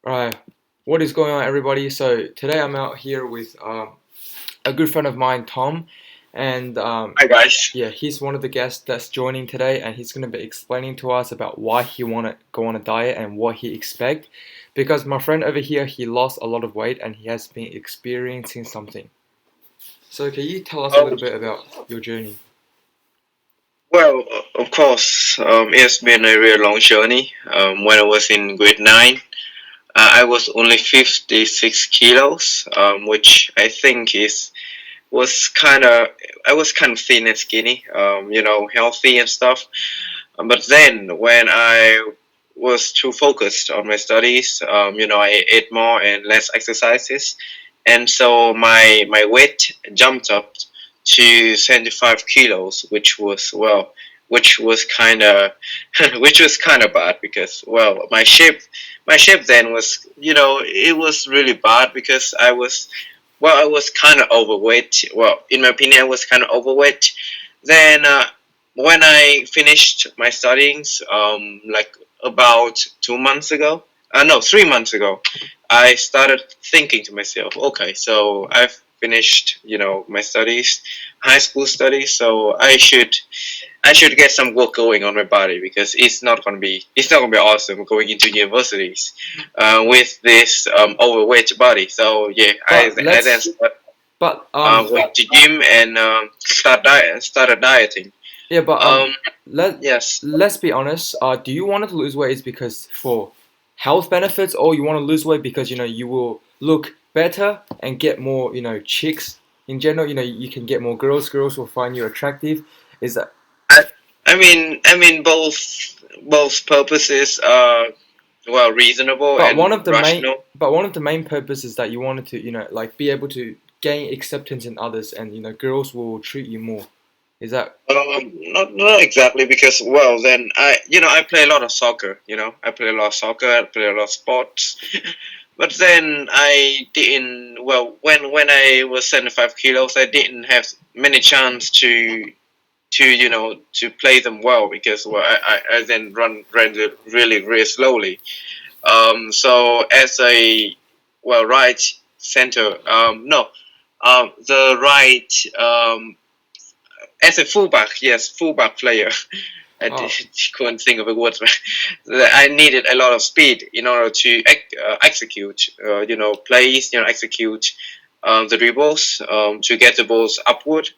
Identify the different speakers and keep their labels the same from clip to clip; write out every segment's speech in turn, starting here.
Speaker 1: Alright, what is going on, everybody? So today I'm out here with a good friend of mine, Tom, and
Speaker 2: Hi guys.
Speaker 1: yeah, he's one of the guests that's joining today, and he's going to be explaining to us about why he want to go on a diet and what he expect. Because my friend over here, he lost a lot of weight and he has been experiencing something. So can you tell us a
Speaker 2: Um,
Speaker 1: little bit about your journey?
Speaker 2: of course, it's been a really long journey. When I was in grade 9, I was only 56 kilos, which I think is was kind of I was kind of thin and skinny, healthy and stuff. But then when I was too focused on my studies, I ate more and less exercises, and so my weight jumped up to 75 kilos, which was kind of which was kind of bad because my shape then was it was really bad because I was kind of overweight. Well, in my opinion, I was kind of overweight. Then when I finished my studies, like about 2 months ago, no, 3 months ago, I started thinking to myself, okay, so I've finished, my studies, high school studies, so I should get some work going on my body because it's not gonna be awesome going into universities with this overweight body. So yeah, I
Speaker 1: But
Speaker 2: I then
Speaker 1: let's, but
Speaker 2: went to gym and started dieting.
Speaker 1: yeah, but
Speaker 2: Um,
Speaker 1: let
Speaker 2: yes.
Speaker 1: let's be honest. Do you want to lose weight is because for health benefits, or you want to lose weight because you will look better and get more chicks in general. You can get more girls. Girls will find you attractive. Is that?
Speaker 2: I, I mean both purposes are reasonable
Speaker 1: But
Speaker 2: and rational.
Speaker 1: one of the main purposes that you wanted to like be able to gain acceptance in others, and girls will treat you more. Is that?
Speaker 2: Not exactly because then I play a lot of soccer. I play a lot of soccer. I play a lot of sports. But then I didn't. Well, when I was 75 kilos, I didn't have many chance to play them well because I then ran really really slowly. So as a right center, no, the right as a fullback, yes, fullback player. I
Speaker 1: Oh,
Speaker 2: couldn't think of a word. I needed a lot of speed in order to execute, plays, execute the dribbles to get the balls upward.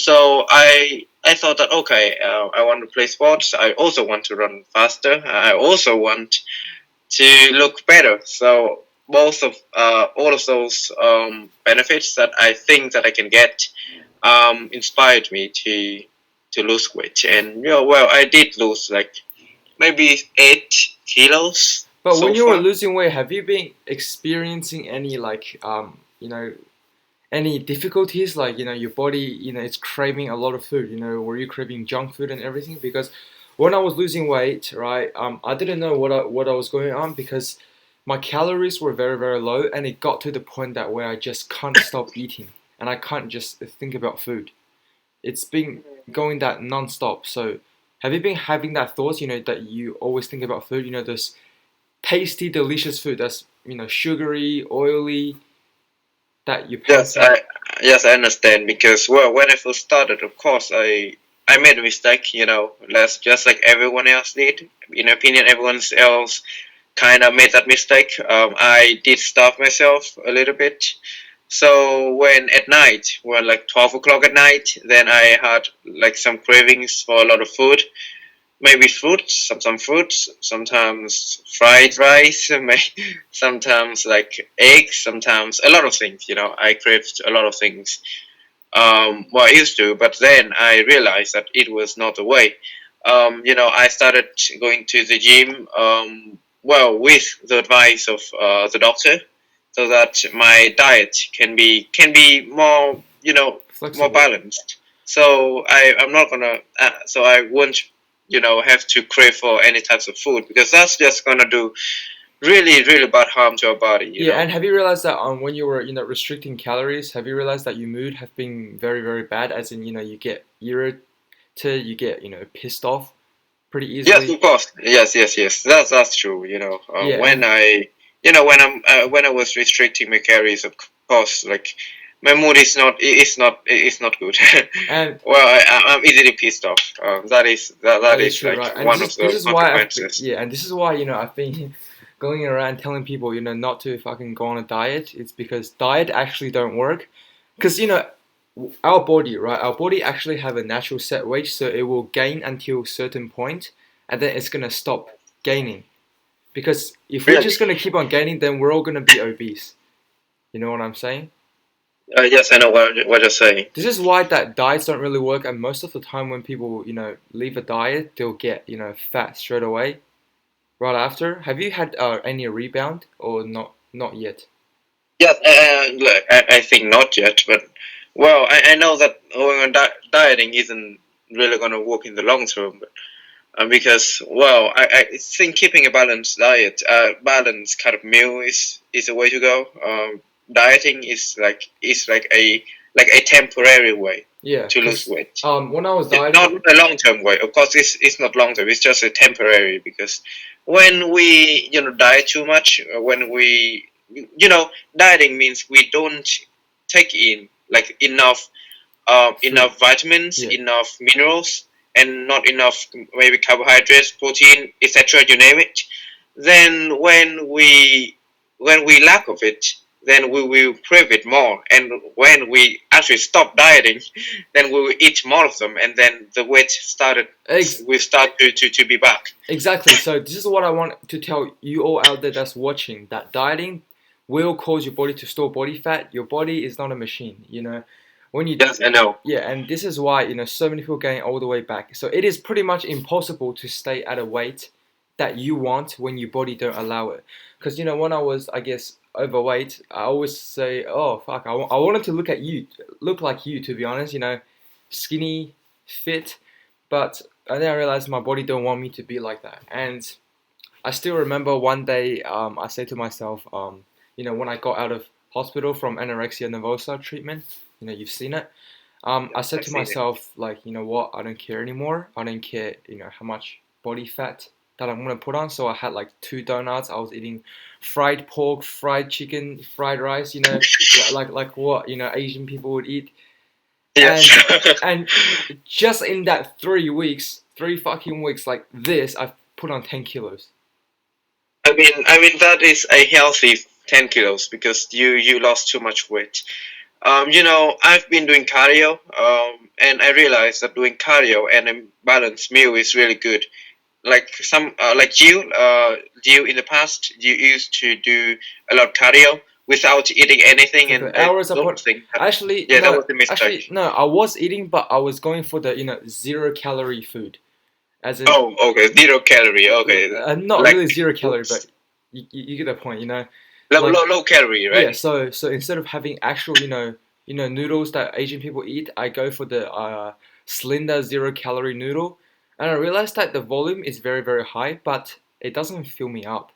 Speaker 2: So I thought that okay, I want to play sports. I also want to run faster. I also want to look better. So both of all of those benefits that I think that I can get inspired me to lose weight. And I did lose like maybe 8 kilos
Speaker 1: but
Speaker 2: so
Speaker 1: when you were
Speaker 2: far.
Speaker 1: losing weight, have you been experiencing any like any difficulties, like your body it's craving a lot of food? Were you craving junk food and everything? Because when I was losing weight, right, I didn't know what I was going on because my calories were very very low, and it got to the point that where I just can't stop eating, and I can't just think about food. It's been going that non-stop. So have you been having that thoughts, that you always think about food, those tasty delicious food that's sugary, oily, that you
Speaker 2: Yes,
Speaker 1: pass.
Speaker 2: I understand because when I first started, of course I made a mistake. That's just like everyone else did. In my opinion, everyone else kind of made that mistake. I did starve myself a little bit. So when at night, when like 12 o'clock at night, then I had like some cravings for a lot of food. Maybe fruits, some fruits, sometimes fried rice, sometimes like eggs, sometimes a lot of things. I craved a lot of things. I used to, but then I realized that it was not the way. I started going to the gym. With the advice of the doctor, so that my diet can be more more
Speaker 1: Flexible.
Speaker 2: balanced. So I'm not gonna. So I won't have to crave for any types of food because that's just gonna do really really bad harm to our body.
Speaker 1: Yeah, and have you realized that when you were restricting calories, have you realized that your mood have been very very bad? As in, you get irritated, you get pissed off pretty
Speaker 2: Yes,
Speaker 1: easily.
Speaker 2: of course. Yes, yes, yes. That's true.
Speaker 1: Yeah,
Speaker 2: When
Speaker 1: and
Speaker 2: I when I was restricting my calories, of course, like my mood is not good.
Speaker 1: And
Speaker 2: Well, I'm easily pissed off. That
Speaker 1: that is
Speaker 2: is
Speaker 1: true,
Speaker 2: like
Speaker 1: right? And
Speaker 2: one of
Speaker 1: this
Speaker 2: the
Speaker 1: is why
Speaker 2: consequences.
Speaker 1: yeah, and this is why I've been going around telling people not to fucking go on a diet. It's because diet actually don't work. Because our body, right? Our body actually have a natural set weight, so it will gain until a certain point, and then it's gonna stop gaining. Because if we're
Speaker 2: Really?
Speaker 1: just gonna keep on gaining, then we're all gonna be obese. You know what I'm saying?
Speaker 2: Yes, I know what you're saying.
Speaker 1: This is why that diets don't really work, and most of the time when people leave a diet, they'll get fat straight away right after. Have you had any rebound or not? Not yet.
Speaker 2: Yes, look, I think not yet, but well, I know that going on dieting isn't really gonna work in the long term, but because well, I think keeping a balanced diet, balanced kind of meal is a way to go. Dieting is like a temporary way
Speaker 1: Yeah,
Speaker 2: to lose
Speaker 1: because
Speaker 2: weight.
Speaker 1: when I was
Speaker 2: It's not
Speaker 1: dieting,
Speaker 2: a long term way. Of course, it's not long term. It's just a temporary because when we diet too much, when we dieting means we don't take in like
Speaker 1: food.
Speaker 2: enough vitamins,
Speaker 1: Yeah,
Speaker 2: enough minerals, and not enough maybe carbohydrates, protein, etc. You name it. Then when we lack of it, then we will crave it more. And when we actually stop dieting, then we will eat more of them, and then the weight started.
Speaker 1: Ex-
Speaker 2: We start to be back.
Speaker 1: exactly. So this is what I want to tell you all out there that's watching. That dieting will cause your body to store body fat. Your body is not a machine. When you
Speaker 2: Yes, I know.
Speaker 1: Yeah, and this is why so many people getting all the way back. So it is pretty much impossible to stay at a weight that you want when your body don't allow it. Because when I was, I guess, overweight, I always say, "Oh fuck, I wanted to look like you." To be honest, skinny, fit, but then I realized my body don't want me to be like that. And I still remember one day, I said to myself, when I got out of hospital from anorexia nervosa treatment, you've seen it. I said
Speaker 2: I've
Speaker 1: to
Speaker 2: seen it.
Speaker 1: myself, like, you know what? I don't care anymore. I don't care, how much body fat that I'm gonna put on. So I had like 2 donuts. I was eating fried pork, fried chicken, fried rice. Like what Asian people would eat.
Speaker 2: Yes.
Speaker 1: And and just in that 3 weeks, 3 fucking weeks, like this, I've put on 10 kilos.
Speaker 2: I mean that is a healthy 10 kilos because you lost too much weight. I've been doing cardio, and I realized that doing cardio and a balanced meal is really good. Like you in the past, you used to do a lot of cardio without eating anything,
Speaker 1: For
Speaker 2: and
Speaker 1: the
Speaker 2: I
Speaker 1: hours
Speaker 2: don't
Speaker 1: upon,
Speaker 2: think that.
Speaker 1: actually
Speaker 2: Yeah, that
Speaker 1: no,
Speaker 2: was a mistake.
Speaker 1: I was eating, but I was going for the 0 calorie food, as in
Speaker 2: Oh, okay, 0 calorie. Okay,
Speaker 1: not
Speaker 2: like
Speaker 1: really 0 calorie, but you get the point,
Speaker 2: low,
Speaker 1: like
Speaker 2: low, low calorie,
Speaker 1: yeah.
Speaker 2: right?
Speaker 1: So instead of having actual noodles that Asian people eat, I go for the Slinda 0 calorie noodle, and I realized that the volume is very very high, but it doesn't fill me up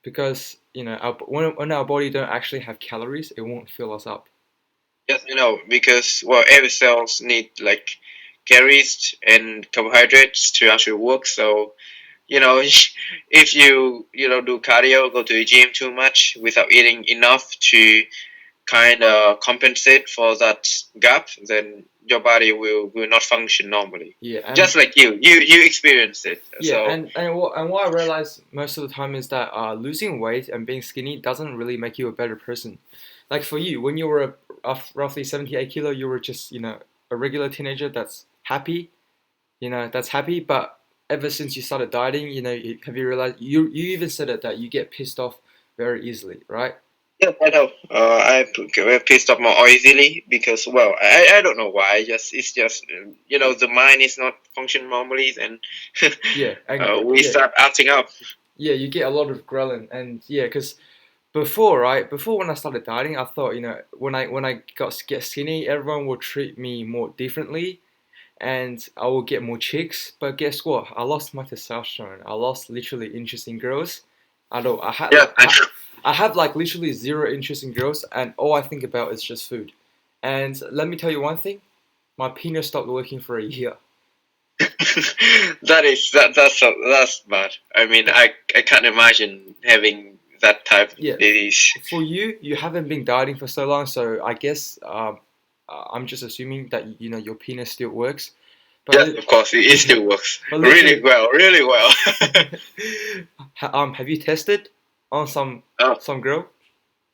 Speaker 1: because when our body don't actually have calories, it won't fill us up.
Speaker 2: Yes, because well, every cells need like calories and carbohydrates to actually work. So if you do cardio, go to the gym too much without eating enough to kind of compensate for that gap, then your body will not function normally.
Speaker 1: Yeah,
Speaker 2: Just like you experienced it.
Speaker 1: yeah,
Speaker 2: So
Speaker 1: and what I realize most of the time is that losing weight and being skinny doesn't really make you a better person. Like for you, when you were roughly 78 kilo, you were just a regular teenager that's happy. But ever since you started dieting, have you realized you even said it that you get pissed off very easily, right?
Speaker 2: yeah, I know. I pissed off more easily because well, I don't know why. Just it's just the mind is not functioning normally, and
Speaker 1: Yeah, and
Speaker 2: we
Speaker 1: yeah,
Speaker 2: start acting up.
Speaker 1: yeah, you get a lot of ghrelin, and yeah, because before, right? Before when I started dieting, I thought, when I get skinny, everyone will treat me more differently, and I will get more chicks. But guess what? I lost my testosterone. I lost literally interest in girls. I don't. I had
Speaker 2: Yeah,
Speaker 1: like I have like literally zero interest in girls, and all I think about is just food. And let me tell you one thing: my penis stopped working for a year.
Speaker 2: that's bad. I mean, I can't imagine having that type of
Speaker 1: Yeah,
Speaker 2: disease.
Speaker 1: for you, you haven't been dieting for so long, so I guess I'm just assuming that you know your penis still works. But
Speaker 2: Yes, of course, it
Speaker 1: yeah,
Speaker 2: still works
Speaker 1: but
Speaker 2: really
Speaker 1: literally,
Speaker 2: well, really well.
Speaker 1: have you tested on
Speaker 2: Oh,
Speaker 1: some girl?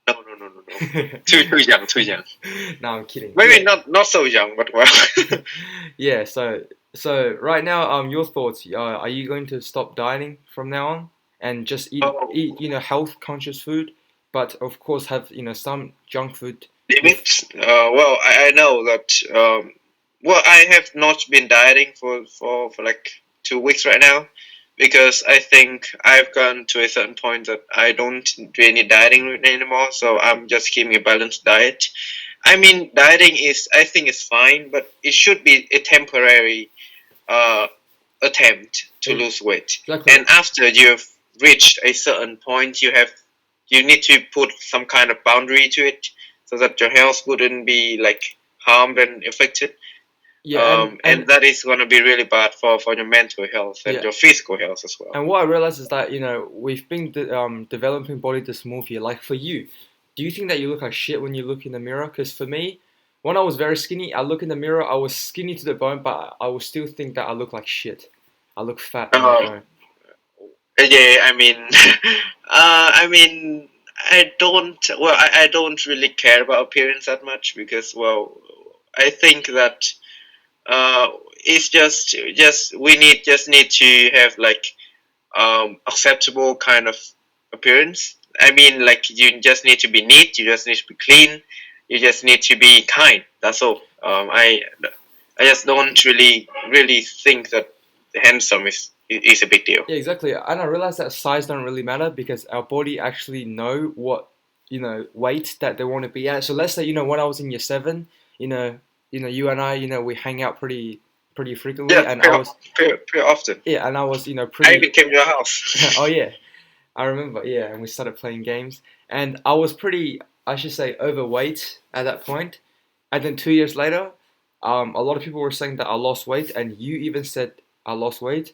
Speaker 2: no, no, no, no, no. Too young, too young.
Speaker 1: No, I'm kidding.
Speaker 2: Maybe
Speaker 1: Yeah,
Speaker 2: not so young, but well.
Speaker 1: yeah. So right now, your thoughts. Are you going to stop dieting from now on and just
Speaker 2: Oh,
Speaker 1: eat you know health conscious food, but of course have you know some junk food with
Speaker 2: limits. Well, I know that. Well, I have not been dieting for like 2 weeks right now because I think I've gone to a certain point that I don't do any dieting anymore. So I'm just keeping a balanced diet. I mean, dieting is I think it's fine, but it should be a temporary uh, attempt to lose weight.
Speaker 1: exactly.
Speaker 2: And after you've reached a certain point, you need to put some kind of boundary to it so that your health wouldn't be like harmed and affected.
Speaker 1: Yeah,
Speaker 2: And that is going to be really bad for your mental health and
Speaker 1: yeah,
Speaker 2: your physical health as well.
Speaker 1: and what I realized is that you know we've been developing body dysmorphia. Like for you, do you think that you look like shit when you look in the mirror? Because for me, when I was very skinny, I look in the mirror, I was skinny to the bone, but I would still think that I look like shit. I look fat on the
Speaker 2: Uh,
Speaker 1: bone.
Speaker 2: yeah, I mean, I mean, I don't. Well, I don't really care about appearance that much because, well, I think that it's just we need to have like acceptable kind of appearance. I mean, like you just need to be neat, you just need to be clean, you just need to be kind. That's all. I just don't really think that handsome is a big deal.
Speaker 1: Yeah, exactly. And I realized that size don't really matter because our body actually know what you know weight that they want to be at. So let's say you know when I was in year seven, you know, you and I, you know, we hang out pretty frequently,
Speaker 2: Yeah,
Speaker 1: and I was
Speaker 2: pretty often.
Speaker 1: yeah, and I was you know
Speaker 2: I
Speaker 1: pretty.
Speaker 2: even came to your house.
Speaker 1: Oh yeah, I remember. Yeah, and we started playing games, and I was pretty, I should say, overweight at that point. And then 2 years later, a lot of people were saying that I lost weight, and you even said I lost weight.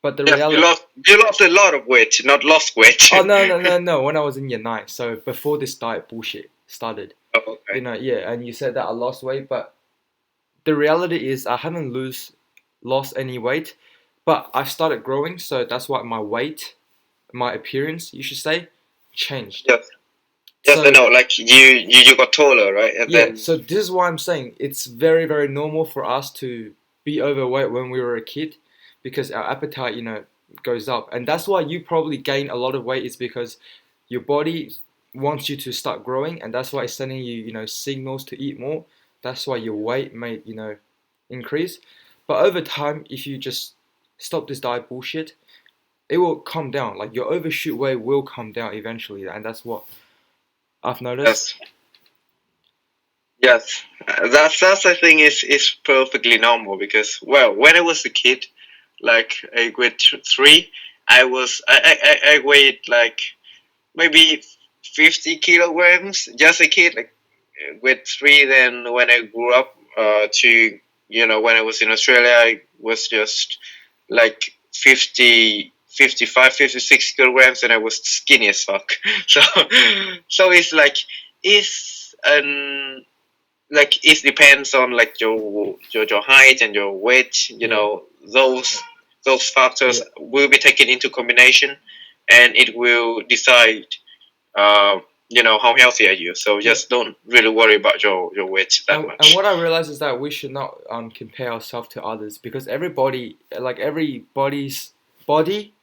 Speaker 1: But the
Speaker 2: Yes,
Speaker 1: reality,
Speaker 2: you lost a lot of weight, not lost weight.
Speaker 1: oh no! When I was in year nine, so before this diet bullshit started,
Speaker 2: Oh,
Speaker 1: you
Speaker 2: okay.
Speaker 1: know, yeah, and you said that I lost weight, but the reality is I haven't lost any weight, but I started growing, so that's why my weight, my appearance, you should say, changed.
Speaker 2: Yes, yes, I
Speaker 1: So
Speaker 2: know. Like you got taller, right? And
Speaker 1: yeah,
Speaker 2: then
Speaker 1: so this is why I'm saying it's very normal for us to be overweight when we were a kid, because our appetite, you know, goes up, and that's why you probably gain a lot of weight is because your body wants you to start growing, and that's why it's sending you, you know, signals to eat more. That's why your weight may, you know, increase. But over time, if you just stop this diet bullshit, it will come down. Like your overshoot weight will come down eventually, and that's what I've noticed.
Speaker 2: yes, yes, that's I think is perfectly normal because well, when I was a kid, like a grade three, I weighed like maybe 50 kilograms, just a kid, like grade three. Then when I grew up, to when I was in Australia, I was just like 55, 56 kilograms, and I was skinny as fuck. So, so it's like it's like it depends on like your height and your weight.
Speaker 1: Yeah,
Speaker 2: Those
Speaker 1: yeah.
Speaker 2: factors will be taken into combination, and it will decide uh, how healthy are you. So
Speaker 1: Yeah,
Speaker 2: just don't really worry about your weight that
Speaker 1: and
Speaker 2: much.
Speaker 1: what I realize is that we should not compare ourselves to others because everybody, like everybody's body,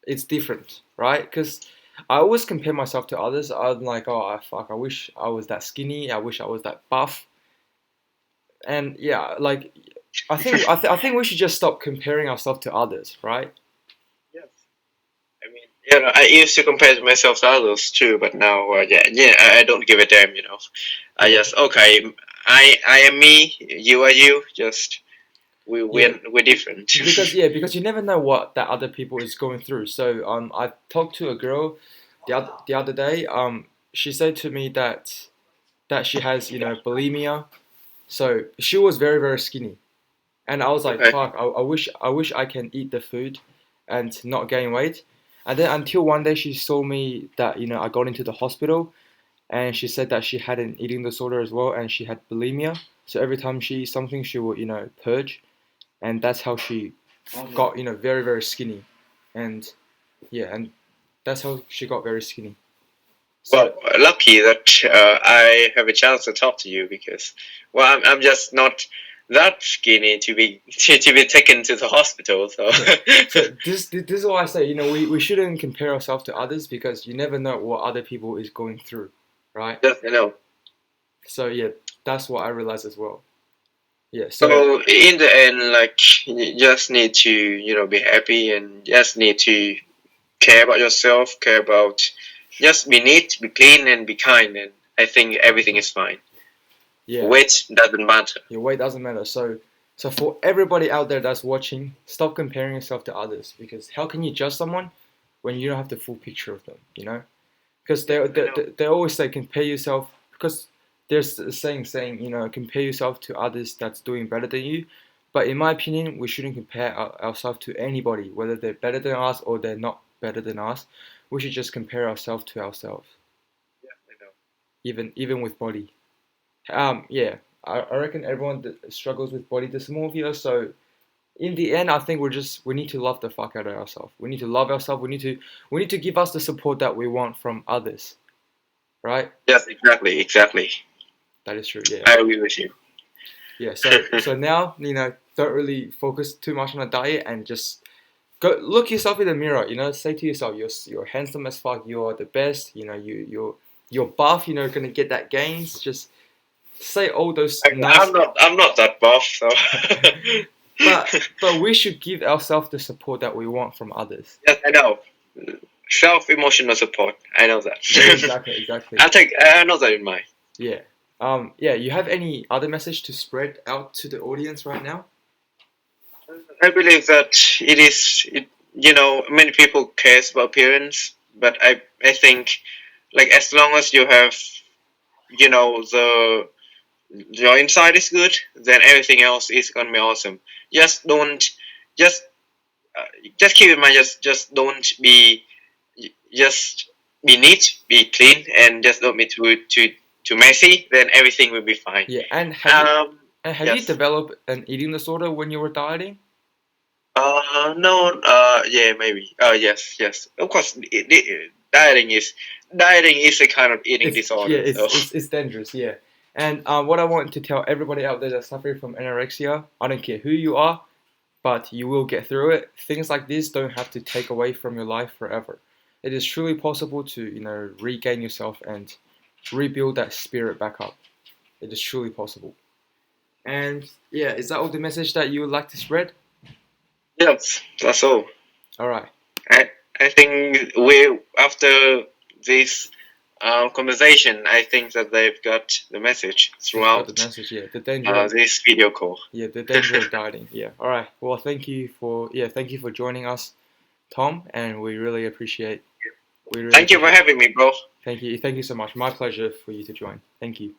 Speaker 1: is different, right? Because I always compare myself to others. I'm like, oh, fuck, I wish I was that skinny. I wish I was that buff. And yeah, like I think we should just stop comparing ourselves to others, right?
Speaker 2: Yes. I mean, I used to compare myself to others too, but now, yeah, I don't give a damn. I
Speaker 1: Yeah,
Speaker 2: just okay. I am me. You are you. Just
Speaker 1: yeah.
Speaker 2: we're different.
Speaker 1: Because you never know what that other people is going through. So I talked to a girl the other day. She said to me that she has you know bulimia. So she was very skinny, and I was like,
Speaker 2: Okay.
Speaker 1: fuck, I wish I can eat the food and not gain weight. And then until one day she saw me that I got into the hospital, and she said that she had an eating disorder as well, and she had bulimia. So every time she eats something, she would purge, and that's how she got very very skinny, and yeah, and that's how she got very skinny.
Speaker 2: Well,
Speaker 1: So
Speaker 2: lucky that I have a chance to talk to you because, well, I'm just not that skinny to be to be taken to the hospital. So,
Speaker 1: yeah. So this is why I say we shouldn't compare ourselves to others, because you never know what other people is going through, right?
Speaker 2: just
Speaker 1: So yeah, that's what I realized as well. Yeah. So
Speaker 2: So in the end, like you just need to be happy and just need to care about yourself, care about just be neat, be clean, and be kind, and I think everything is fine.
Speaker 1: yeah,
Speaker 2: Weight doesn't matter.
Speaker 1: your weight doesn't matter. So for everybody out there that's watching, stop comparing yourself to others, because how can you judge someone when you don't have the full picture of them? Because they always say compare yourself, because there's a saying compare yourself to others that's doing better than you. But in my opinion, we shouldn't compare ourselves to anybody, whether they're better than us or they're not better than us. We should just compare ourselves to ourselves,
Speaker 2: Yeah, I know.
Speaker 1: even with body. Yeah, I reckon everyone that struggles with body dysmorphia. So in the end, I think we need to love the fuck out of ourselves. We need to love ourselves. We need to give us the support that we want from others, right?
Speaker 2: Yes, exactly, exactly.
Speaker 1: That is true. Yeah,
Speaker 2: I agree with you.
Speaker 1: yeah. So now don't really focus too much on a diet, and just go look yourself in the mirror. Say to yourself, you're handsome as fuck. You're the best. You're buff. Gonna get that gains. Just say all those nice.
Speaker 2: I'm not that buff, so.
Speaker 1: But we should give ourselves the support that we want from others.
Speaker 2: Yes, I know. Self emotional support. I know that.
Speaker 1: Yeah, exactly, exactly.
Speaker 2: I know that in mind.
Speaker 1: Yeah. Yeah. You have any other message to spread out to the audience right now?
Speaker 2: I believe that many people cares about appearance, but I think like as long as you have the your inside is good, then everything else is gonna be awesome. Just don't just just keep in mind, just don't be just be neat, be clean, and just don't be too messy. Then everything will be fine.
Speaker 1: Yeah. And have you
Speaker 2: Yes.
Speaker 1: developed an eating disorder when you were dieting?
Speaker 2: No. Yeah, maybe. Yes, yes. Of course, dieting is a kind of eating
Speaker 1: It's yeah.
Speaker 2: disorder.
Speaker 1: It's
Speaker 2: So
Speaker 1: it's, it's dangerous. Yeah. And what I want to tell everybody out there that's suffering from anorexia, I don't care who you are, but you will get through it. Things like this don't have to take away from your life forever. It is truly possible to regain yourself and rebuild that spirit back up. It is truly possible. And yeah, is that all the message that you would like to spread?
Speaker 2: yes, that's all.
Speaker 1: All right.
Speaker 2: I I think we after this conversation, I think that they've got the message
Speaker 1: They've got the
Speaker 2: throughout
Speaker 1: message. Yeah, the danger of
Speaker 2: this video call.
Speaker 1: the danger of dieting. Yeah. All right. Well, thank you for joining us, Tom, and we really appreciate. We really
Speaker 2: Thank you for
Speaker 1: appreciate.
Speaker 2: having me, bro.
Speaker 1: Thank you so much. My pleasure for you to join. Thank you.